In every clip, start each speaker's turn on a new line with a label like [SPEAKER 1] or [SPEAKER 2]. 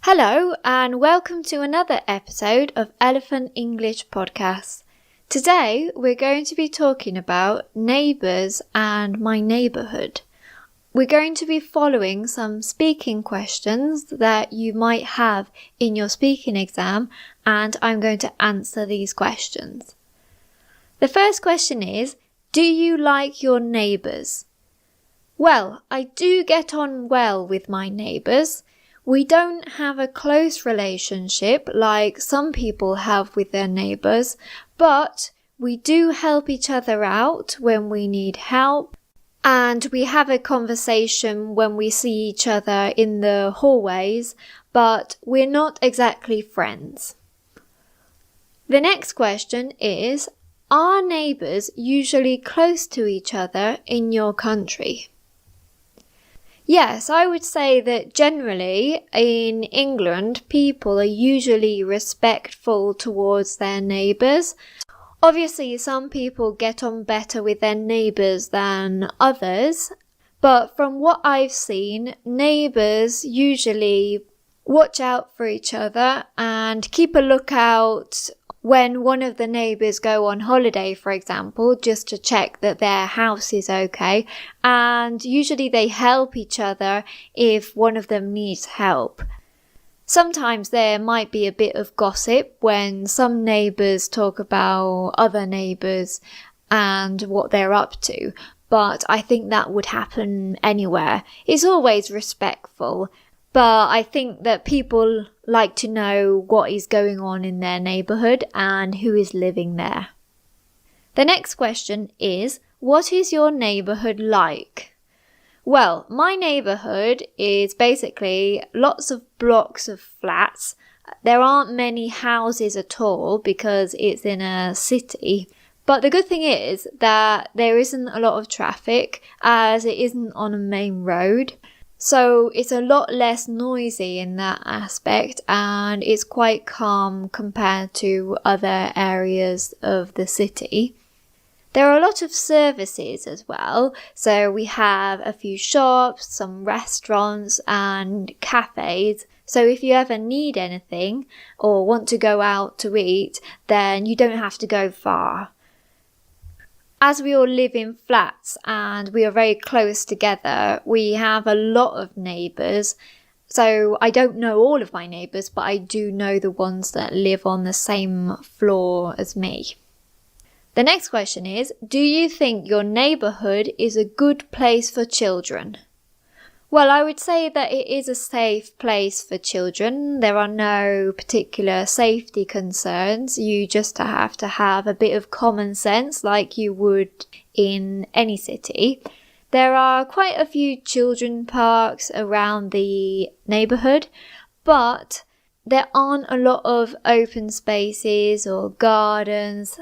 [SPEAKER 1] Hello and welcome to another episode of Elephant English Podcast. Today we're going to be talking about neighbours and my neighbourhood. We're going to be following some speaking questions that you might have in your speaking exam, and I'm going to answer these questions. The first question is, do you like your neighbours? Well, I do get on well with my neighbours. We don't have a close relationship like some people have with their neighbours, but we do help each other out when we need help, and we have a conversation when we see each other in the hallways, but we're not exactly friends. The next question is, are neighbours usually close to each other in your country? Yes, I would say that generally in England, people are usually respectful towards their neighbours. Obviously, some people get on better with their neighbours than others, but from what I've seen, neighbours usually watch out for each other and keep a lookout when one of the neighbours go on holiday, for example, just to check that their house is okay, and usually they help each other if one of them needs help. Sometimes there might be a bit of gossip when some neighbours talk about other neighbours and what they're up to, but I think that would happen anywhere. It's always respectful. But I think that people like to know what is going on in their neighbourhood and who is living there. The next question is, what is your neighbourhood like? Well, my neighbourhood is basically lots of blocks of flats. There aren't many houses at all because it's in a city. But the good thing is that there isn't a lot of traffic as it isn't on a main road. So it's a lot less noisy in that aspect, and it's quite calm compared to other areas of the city. There are a lot of services as well. So we have a few shops, some restaurants and cafes. So if you ever need anything or want to go out to eat, then you don't have to go far. As we all live in flats and we are very close together, we have a lot of neighbours. So I don't know all of my neighbours, but I do know the ones that live on the same floor as me. The next question is, do you think your neighbourhood is a good place for children? Well, I would say that it is a safe place for children. There are no particular safety concerns. You just have to have a bit of common sense like you would in any city. There are quite a few children parks around the neighbourhood, but there aren't a lot of open spaces or gardens.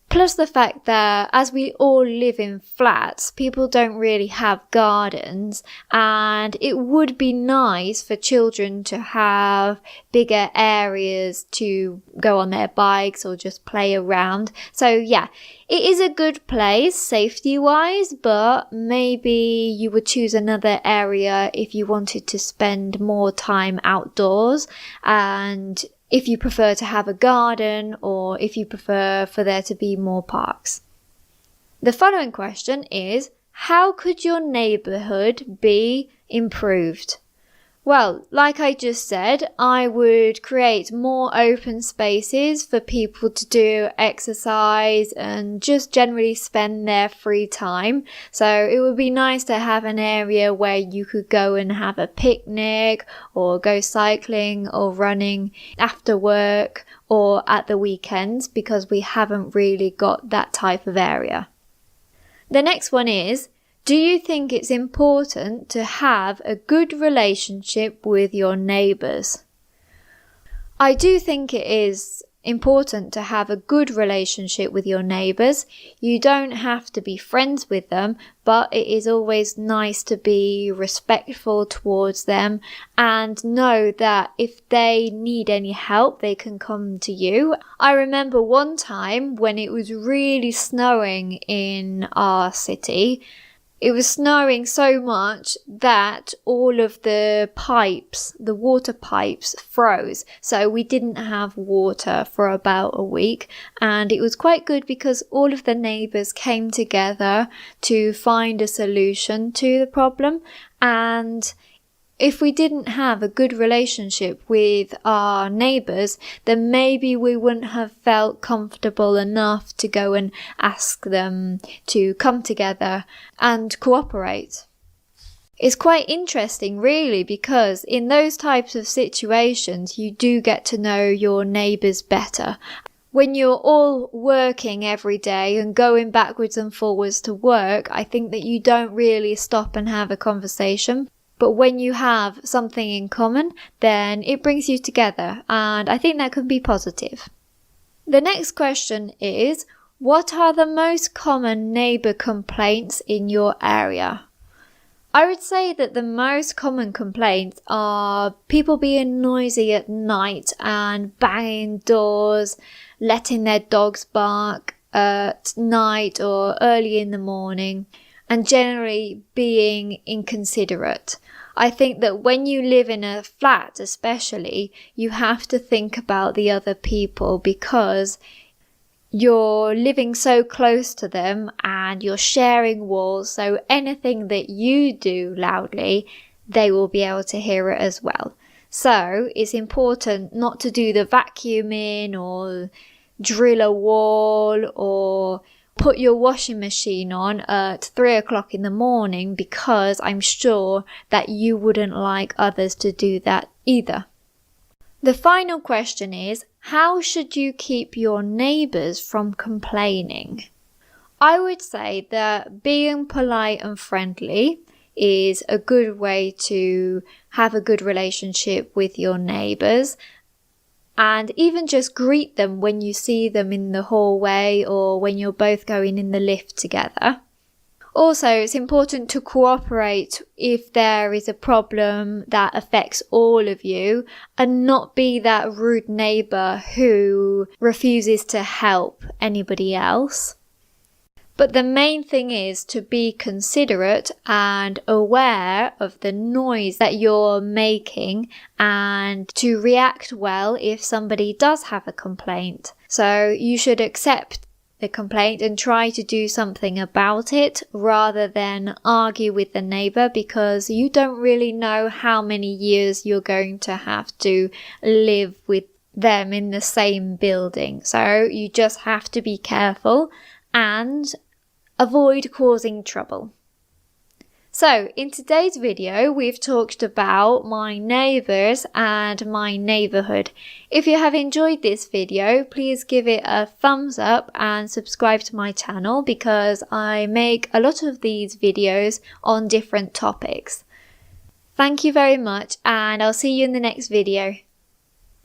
[SPEAKER 1] Plus the fact that as we all live in flats, people don't really have gardens, and it would be nice for children to have bigger areas to go on their bikes or just play around. So yeah, it is a good place safety-wise, but maybe you would choose another area if you wanted to spend more time outdoors, and if you prefer to have a garden or if you prefer for there to be more parks. The following question is, how could your neighbourhood be improved? Well, like I just said, I would create more open spaces for people to do exercise and just generally spend their free time. So it would be nice to have an area where you could go and have a picnic or go cycling or running after work or at the weekends, because we haven't really got that type of area. The next one is, do you think it's important to have a good relationship with your neighbours? I do think it is important to have a good relationship with your neighbours. You don't have to be friends with them, but it is always nice to be respectful towards them and know that if they need any help, they can come to you. I remember one time when it was really snowing in our city. It was snowing so much that all of the pipes, the water pipes, froze. So we didn't have water for about a week. And it was quite good because all of the neighbours came together to find a solution to the problem. And if we didn't have a good relationship with our neighbours, then maybe we wouldn't have felt comfortable enough to go and ask them to come together and cooperate. It's quite interesting really, because in those types of situations you do get to know your neighbours better. When you're all working every day and going backwards and forwards to work, I think that you don't really stop and have a conversation. But when you have something in common, then it brings you together, and I think that can be positive. The next question is, what are the most common neighbour complaints in your area? I would say that the most common complaints are people being noisy at night and banging doors, letting their dogs bark at night or early in the morning, and generally being inconsiderate. I think that when you live in a flat especially, you have to think about the other people because you're living so close to them and you're sharing walls, so anything that you do loudly, they will be able to hear it as well. So it's important not to do the vacuuming or drill a wall or put your washing machine on at 3 o'clock in the morning, because I'm sure that you wouldn't like others to do that either. The final question is, how should you keep your neighbours from complaining? I would say that being polite and friendly is a good way to have a good relationship with your neighbours. And even just greet them when you see them in the hallway or when you're both going in the lift together. Also, it's important to cooperate if there is a problem that affects all of you and not be that rude neighbour who refuses to help anybody else. But the main thing is to be considerate and aware of the noise that you're making and to react well if somebody does have a complaint. So you should accept the complaint and try to do something about it rather than argue with the neighbour, because you don't really know how many years you're going to have to live with them in the same building. So you just have to be careful and avoid causing trouble. So in today's video, we've talked about my neighbours and my neighbourhood. If you have enjoyed this video, please give it a thumbs up and subscribe to my channel, because I make a lot of these videos on different topics. Thank you very much, and I'll see you in the next video.